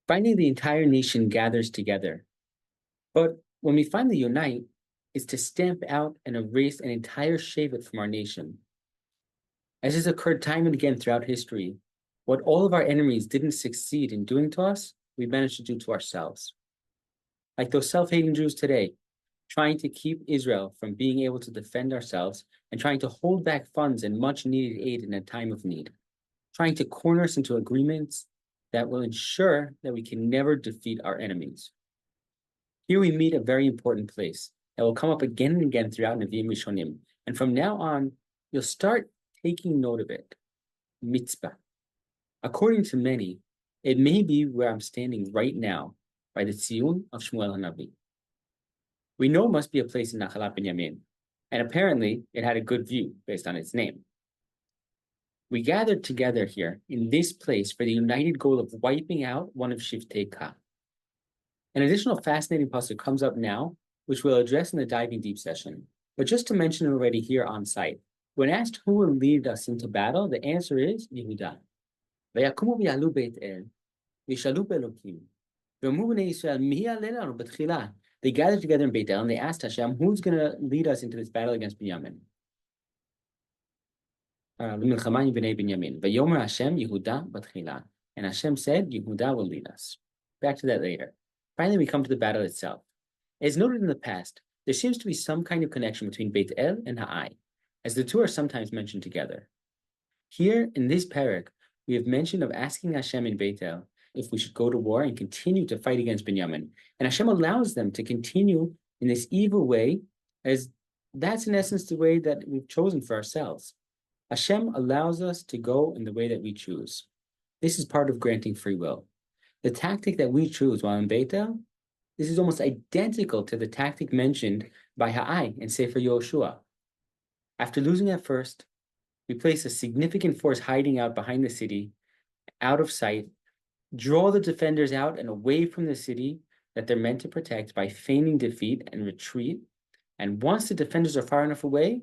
Finally, the entire nation gathers together. But when we finally unite, it's to stamp out and erase an entire Shevet from our nation. As has occurred time and again throughout history, what all of our enemies didn't succeed in doing to us, we managed to do to ourselves. Like those self-hating Jews today, trying to keep Israel from being able to defend ourselves and trying to hold back funds and much needed aid in a time of need, trying to corner us into agreements that will ensure that we can never defeat our enemies. Here we meet a very important place that will come up again and again throughout Nevi'im Rishonim. And from now on, you'll start taking note of it. Mitzvah. According to many, it may be where I'm standing right now, by the Tziyun of Shmuel HaNavi. We know it must be a place in Nachalat Binyamin, and apparently it had a good view based on its name. We gathered together here in this place for the united goal of wiping out one of Shiftei Ka. An additional fascinating pasuk comes up now, which we'll address in the diving deep session. But just to mention it already here on site, when asked who will lead us into battle, the answer is Yehuda. ויקומו ויעלו בית אל, וישאלו באלוקים, ואמרו בני ישראל, מי יעלה לנו בתחילה? They gathered together in Beit El and they asked Hashem, who's going to lead us into this battle against Binyamin? למלחמה עם בני בנימין. ויאמר Hashem Yehuda בתחילה. And Hashem said, Yehuda will lead us. Back to that later. Finally, we come to the battle itself. As noted in the past, there seems to be some kind of connection between Beit El and Ha'ai, as the two are sometimes mentioned together. Here, in this parak, we have mention of asking Hashem in Beit El if we should go to war and continue to fight against Binyamin. And Hashem allows them to continue in this evil way, as that's in essence the way that we've chosen for ourselves. Hashem allows us to go in the way that we choose. This is part of granting free will. The tactic that we choose while in Beit El, this is almost identical to the tactic mentioned by Ha'ai in Sefer Yoshua. After losing at first, we place a significant force hiding out behind the city, out of sight, draw the defenders out and away from the city that they're meant to protect by feigning defeat and retreat. And once the defenders are far enough away,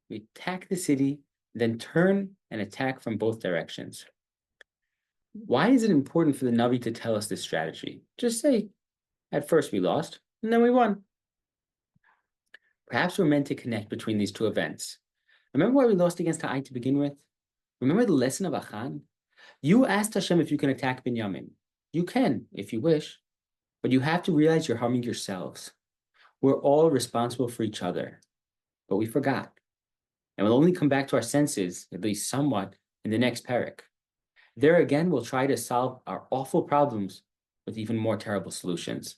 we attack the city, then turn and attack from both directions. Why is it important for the Navi to tell us this strategy? Just say, at first we lost, and then we won. Perhaps we're meant to connect between these two events. Remember why we lost against Ha'ai to begin with? Remember the lesson of Achan? You asked Hashem if you can attack Binyamin. You can, if you wish, but you have to realize you're harming yourselves. We're all responsible for each other, but we forgot. And we'll only come back to our senses, at least somewhat, in the next parak. There again, we'll try to solve our awful problems with even more terrible solutions.